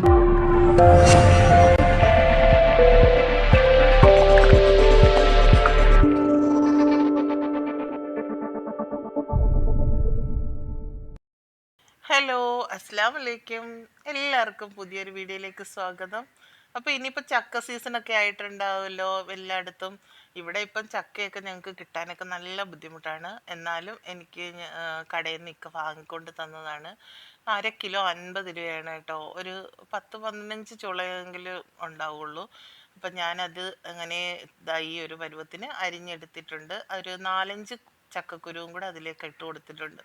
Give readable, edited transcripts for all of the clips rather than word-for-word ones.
Hello, അസ്സലാമു അലൈക്കും. എല്ലാവർക്കും പുതിയൊരു വീഡിയോയിലേക്ക് സ്വാഗതം. അപ്പോൾ ഇനിയിപ്പോൾ ചക്ക സീസണൊക്കെ ആയിട്ടുണ്ടാവുമല്ലോ എല്ലായിടത്തും. ഇവിടെ ഇപ്പം ചക്കയൊക്കെ ഞങ്ങൾക്ക് കിട്ടാനൊക്കെ നല്ല ബുദ്ധിമുട്ടാണ്. എന്നാലും എനിക്ക് കടയിൽ നിന്ന് ഇക്ക വാങ്ങിക്കൊണ്ട് തന്നതാണ്. 1/2 കിലോ 50 രൂപയാണ് കേട്ടോ. ഒരു 10-15 ചുളയെങ്കിലും ഉണ്ടാവുള്ളൂ. അപ്പം ഞാനത് അങ്ങനെ ഈ ഒരു പരുവത്തിന് അരിഞ്ഞെടുത്തിട്ടുണ്ട്. ഒരു 4-5 ചക്കക്കുരുവും കൂടെ അതിലേക്ക് ഇട്ട് കൊടുത്തിട്ടുണ്ട്.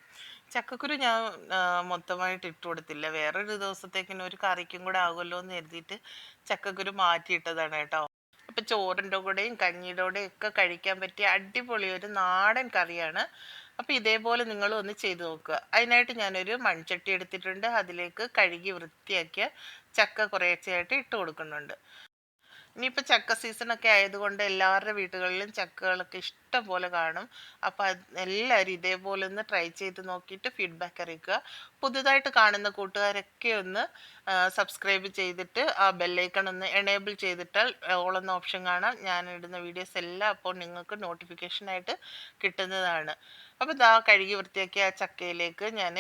ചക്കക്കുരു ഞാൻ മൊത്തമായിട്ട് ഇട്ട് കൊടുത്തില്ല. വേറൊരു ദിവസത്തേക്കിന് ഒരു കറിക്കും കൂടെ ആകുമല്ലോ എന്ന് കരുതിയിട്ട് ചക്കക്കുരു മാറ്റിയിട്ടതാണ് കേട്ടോ. അപ്പം ചോറിൻ്റെ കൂടെയും കഞ്ഞിയുടെ കൂടെയും ഒക്കെ കഴിക്കാൻ പറ്റിയ അടിപൊളി ഒരു നാടൻ കറിയാണ്. അപ്പം ഇതേപോലെ നിങ്ങളും ഒന്ന് ചെയ്തു നോക്കുക. അതിനായിട്ട് ഞാനൊരു മൺചട്ടി എടുത്തിട്ടുണ്ട്. അതിലേക്ക് കഴുകി വൃത്തിയാക്കിയ ചക്ക കുറേശ്ശെയായിട്ട് ഇട്ട് കൊടുക്കുന്നുണ്ട്. ഇനിയിപ്പോൾ ചക്ക സീസണൊക്കെ ആയതുകൊണ്ട് എല്ലാവരുടെ വീടുകളിലും ചക്കകളൊക്കെ ഇഷ്ടം പോലെ കാണും. അപ്പോൾ എല്ലാവരും ഇതേപോലെ ഒന്ന് ട്രൈ ചെയ്ത് നോക്കിയിട്ട് ഫീഡ്ബാക്ക് അറിയിക്കുക. പുതുതായിട്ട് കാണുന്ന കൂട്ടുകാരൊക്കെ ഒന്ന് സബ്സ്ക്രൈബ് ചെയ്തിട്ട് ആ ബെല്ലൈക്കൺ ഒന്ന് എനേബിൾ ചെയ്തിട്ടാൽ ഓൾ എന്ന ഓപ്ഷൻ കാണാം. ഞാൻ ഇടുന്ന വീഡിയോസ് എല്ലാം അപ്പോൾ നിങ്ങൾക്ക് നോട്ടിഫിക്കേഷനായിട്ട് കിട്ടുന്നതാണ്. അപ്പോൾ ദാ കഴുകി വൃത്തിയാക്കിയ ആ ചക്കയിലേക്ക് ഞാൻ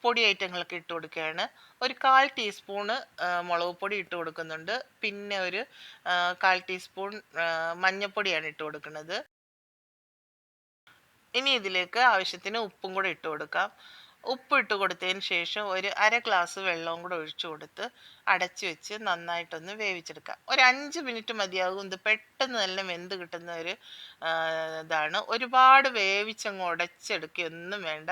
പൊടി ഐറ്റങ്ങളൊക്കെ ഇട്ട് കൊടുക്കുകയാണ്. ഒരു 1/4 ടീസ്പൂണ് മുളക് പൊടി ഇട്ട് കൊടുക്കുന്നുണ്ട്. പിന്നെ ഒരു 1/4 ടീസ്പൂൺ മഞ്ഞൾപ്പൊടിയാണ് ഇട്ട് കൊടുക്കുന്നത്. ഇനി ഇതിലേക്ക് ആവശ്യത്തിന് ഉപ്പും കൂടെ ഇട്ട് കൊടുക്കാം. ഉപ്പ് ഇട്ട് കൊടുത്തതിന് ശേഷം ഒരു 1/2 ഗ്ലാസ് വെള്ളവും കൂടെ ഒഴിച്ചു കൊടുത്ത് അടച്ചു വെച്ച് നന്നായിട്ടൊന്ന് വേവിച്ചെടുക്കാം. ഒരു 5 മിനിറ്റ് മതിയാകും. ഇത് പെട്ടെന്ന് തന്നെ വെന്ത് കിട്ടുന്ന ഒരു ഇതാണ്. ഒരുപാട് വേവിച്ചങ്ങ് ഉടച്ചെടുക്കുകയൊന്നും വേണ്ട.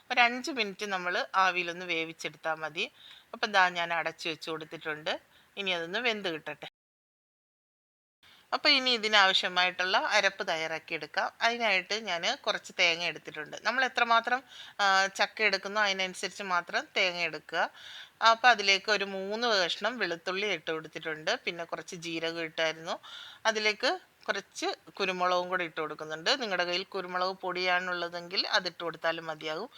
ഒരു 5 മിനിറ്റ് നമ്മൾ ആവിയിലൊന്ന് വേവിച്ചെടുത്താൽ മതി. അപ്പം ദാ ഞാൻ അടച്ചു വെച്ച് കൊടുത്തിട്ടുണ്ട്. ഇനി അതൊന്ന് വെന്ത് കിട്ടട്ടെ. അപ്പോൾ ഇനി ഇതിനാവശ്യമായിട്ടുള്ള അരപ്പ് തയ്യാറാക്കി എടുക്കാം. അതിനായിട്ട് ഞാൻ കുറച്ച് തേങ്ങ എടുത്തിട്ടുണ്ട്. നമ്മൾ എത്രമാത്രം ചക്ക എടുക്കുന്നോ അതിനനുസരിച്ച് മാത്രം തേങ്ങ എടുക്കുക. അപ്പോൾ അതിലേക്ക് ഒരു 3 കഷ്ണം വെളുത്തുള്ളി ഇട്ട് കൊടുത്തിട്ടുണ്ട്. പിന്നെ കുറച്ച് ജീരകം ഇട്ടായിരുന്നു. അതിലേക്ക് കുറച്ച് കുരുമുളകും കൂടി ഇട്ട് കൊടുക്കുന്നുണ്ട്. നിങ്ങളുടെ കയ്യിൽ കുരുമുളക് പൊടിയാണുള്ളതെങ്കിൽ അതിട്ട് കൊടുത്താലും മതിയാകും.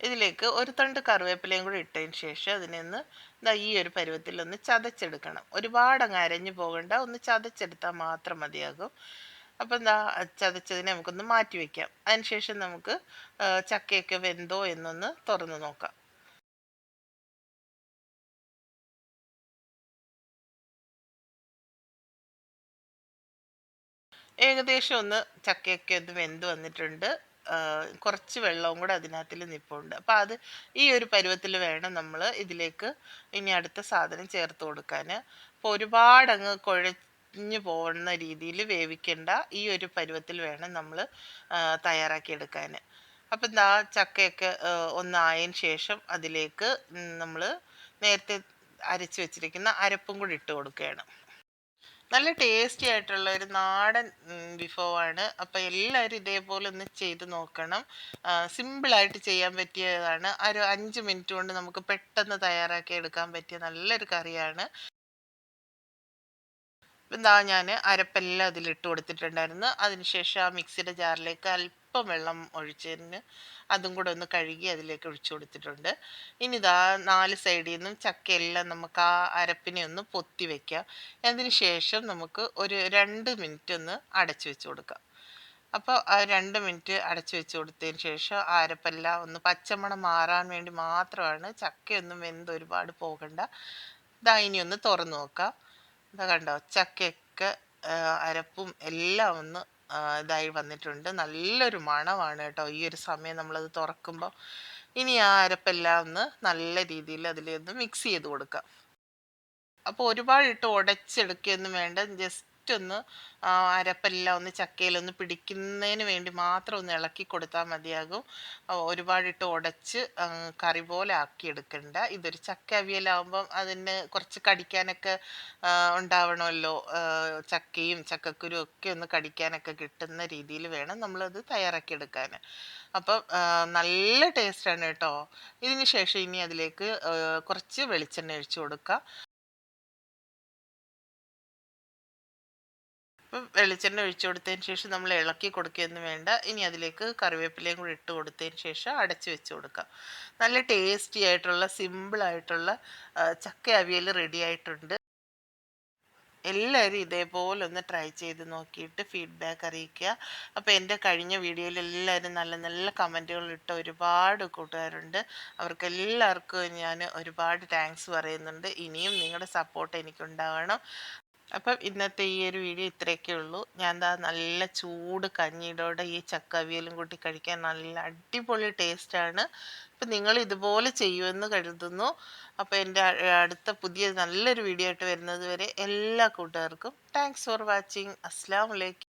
ഇതിലേക്ക് ഒരു തണ്ട് കറിവേപ്പിലയും കൂടി ഇട്ടതിന് ശേഷം അതിനൊന്ന് ഈ ഒരു പരുവത്തിൽ ഒന്ന് ചതച്ചെടുക്കണം. ഒരുപാട് അങ്ങ് അരഞ്ഞു പോകണ്ട, ഒന്ന് ചതച്ചെടുത്താൽ മാത്രം മതിയാകും. അപ്പം ചതച്ചതിനെ നമുക്കൊന്ന് മാറ്റി വയ്ക്കാം. അതിനുശേഷം നമുക്ക് ചക്കയൊക്കെ വെന്തോ എന്നൊന്ന് തുറന്ന് നോക്കാം. ഏകദേശം ഒന്ന് ചക്കയൊക്കെ ഒന്ന് വെന്ത് വന്നിട്ടുണ്ട്. കുറച്ച് വെള്ളവും കൂടെ അതിനകത്തിൽ നിൽപ്പുണ്ട്. അപ്പോൾ അത് ഈ ഒരു പരുവത്തിൽ വേണം നമ്മൾ ഇതിലേക്ക് ഇനി അടുത്ത സാധനം ചേർത്ത് കൊടുക്കാൻ. അപ്പോൾ ഒരുപാടങ്ങ് കുഴഞ്ഞു പോകുന്ന രീതിയിൽ വേവിക്കേണ്ട. ഈ ഒരു പരുവത്തിൽ വേണം നമ്മൾ തയ്യാറാക്കിയെടുക്കാൻ. അപ്പം ചക്കയൊക്കെ ഒന്നായതിന് ശേഷം അതിലേക്ക് നമ്മൾ നേരത്തെ അരച്ച് വെച്ചിരിക്കുന്ന അരപ്പും കൂടി ഇട്ട് കൊടുക്കുകയാണ്. നല്ല ടേസ്റ്റി ആയിട്ടുള്ള ഒരു നാടൻ വിഭവമാണ്. അപ്പോൾ എല്ലാവരും ഇതേപോലെ ഒന്ന് ചെയ്ത് നോക്കണം. സിമ്പിളായിട്ട് ചെയ്യാൻ പറ്റിയതാണ്. ഒരു 5 മിനിറ്റ് കൊണ്ട് നമുക്ക് പെട്ടെന്ന് തയ്യാറാക്കി എടുക്കാൻ പറ്റിയ നല്ലൊരു കറിയാണ്. ഞാൻ അരപ്പെല്ലാം അതിലിട്ട് കൊടുത്തിട്ടുണ്ടായിരുന്നു. അതിനുശേഷം ആ മിക്സിയുടെ ജാറിലേക്ക് അല്പം വെള്ളം ഒഴിച്ചതിന് അതും കൂടെ ഒന്ന് കഴുകി അതിലേക്ക് ഒഴിച്ചു കൊടുത്തിട്ടുണ്ട്. ഇനി 4 സൈഡിൽ നിന്നും ചക്കയെല്ലാം നമുക്ക് ആ അരപ്പിനെ ഒന്ന് പൊത്തി വയ്ക്കാം. അതിന് ശേഷം നമുക്ക് ഒരു 2 മിനിറ്റ് ഒന്ന് അടച്ചു വെച്ച് കൊടുക്കാം. അപ്പോൾ ആ 2 മിനിറ്റ് അടച്ചു വെച്ച് കൊടുത്തതിന് ശേഷം ആ അരപ്പെല്ലാം ഒന്ന് പച്ചമണം മാറാൻ വേണ്ടി മാത്രമാണ്. ചക്കയൊന്നും വെന്ത് ഒരുപാട് പോകണ്ട. ഇനി ഒന്ന് തുറന്നു നോക്കാം. കണ്ടോ, ചക്കയൊക്കെ അരപ്പും എല്ലാം ഒന്ന് ഇതായി വന്നിട്ടുണ്ട്. നല്ലൊരു മണമാണ് കേട്ടോ ഈ ഒരു സമയം നമ്മളത് തുറക്കുമ്പോൾ. ഇനി ആ അരപ്പെല്ലാം ഒന്ന് നല്ല രീതിയിൽ അതിലൊന്ന് മിക്സ് ചെയ്ത് കൊടുക്കാം. അപ്പോൾ ഒരുപാട് ഇട്ട് ഉടച്ചെടുക്കുകയൊന്നും വേണ്ട. ജസ്റ്റ് ഒന്ന് അരപ്പെല്ലാം ഒന്ന് ചക്കയിലൊന്ന് പിടിക്കുന്നതിന് വേണ്ടി മാത്രം ഒന്ന് ഇളക്കി കൊടുത്താൽ മതിയാകും. ഒരുപാടിട്ട് ഉടച്ച് കറി പോലെ ആക്കി എടുക്കണ്ട. ഇതൊരു ചക്ക അവിയലാകുമ്പം അതിന് കുറച്ച് കടിക്കാനൊക്കെ ഉണ്ടാവണമല്ലോ. ചക്കയും ചക്കക്കുരും ഒക്കെ ഒന്ന് കടിക്കാനൊക്കെ കിട്ടുന്ന രീതിയിൽ വേണം നമ്മളത് തയ്യാറാക്കി എടുക്കാൻ. അപ്പം നല്ല ടേസ്റ്റാണ് കേട്ടോ. ഇതിന് ശേഷം ഇനി അതിലേക്ക് കുറച്ച് വെളിച്ചെണ്ണ ഒഴിച്ചു കൊടുക്കുക. അപ്പം വെളിച്ചെണ്ണ ഒഴിച്ചു കൊടുത്തതിന് ശേഷം നമ്മൾ ഇളക്കി കൊടുക്കുകയൊന്നും വേണ്ട. ഇനി അതിലേക്ക് കറിവേപ്പിലയും കൂടി ഇട്ട് കൊടുത്തതിന് ശേഷം അടച്ച് വെച്ച് കൊടുക്കാം. നല്ല ടേസ്റ്റി ആയിട്ടുള്ള സിമ്പിളായിട്ടുള്ള ചക്ക അവിയൽ റെഡി ആയിട്ടുണ്ട്. എല്ലാവരും ഇതേപോലെ ഒന്ന് ട്രൈ ചെയ്ത് നോക്കിയിട്ട് ഫീഡ്ബാക്ക് അറിയിക്കുക. അപ്പോൾ എൻ്റെ കഴിഞ്ഞ വീഡിയോയിൽ എല്ലാവരും നല്ല നല്ല കമൻറ്റുകൾ ഇട്ട ഒരുപാട് കൂട്ടുകാരുണ്ട്. അവർക്കെല്ലാവർക്കും ഞാൻ ഒരുപാട് താങ്ക്സ് പറയുന്നുണ്ട്. ഇനിയും നിങ്ങളുടെ സപ്പോർട്ട് എനിക്കുണ്ടാവണം. അപ്പം ഇന്നത്തെ ഈ ഒരു വീഡിയോ ഇത്രയൊക്കെ ഉള്ളൂ. ഞാൻ ദാ നല്ല ചൂട് കഞ്ഞിയോടെ ഈ ചക്ക അവിയലും കൂട്ടി കഴിക്കാൻ നല്ല അടിപൊളി ടേസ്റ്റാണ്. അപ്പം നിങ്ങൾ ഇതുപോലെ ചെയ്യുമെന്ന് കരുതുന്നു. അപ്പോൾ എൻ്റെ അടുത്ത പുതിയ നല്ലൊരു വീഡിയോ ആയിട്ട് വരുന്നത് വരെ എല്ലാ കൂട്ടുകാർക്കും താങ്ക്സ് ഫോർ വാച്ചിങ്. അസ്സലാമു അലൈക്കും.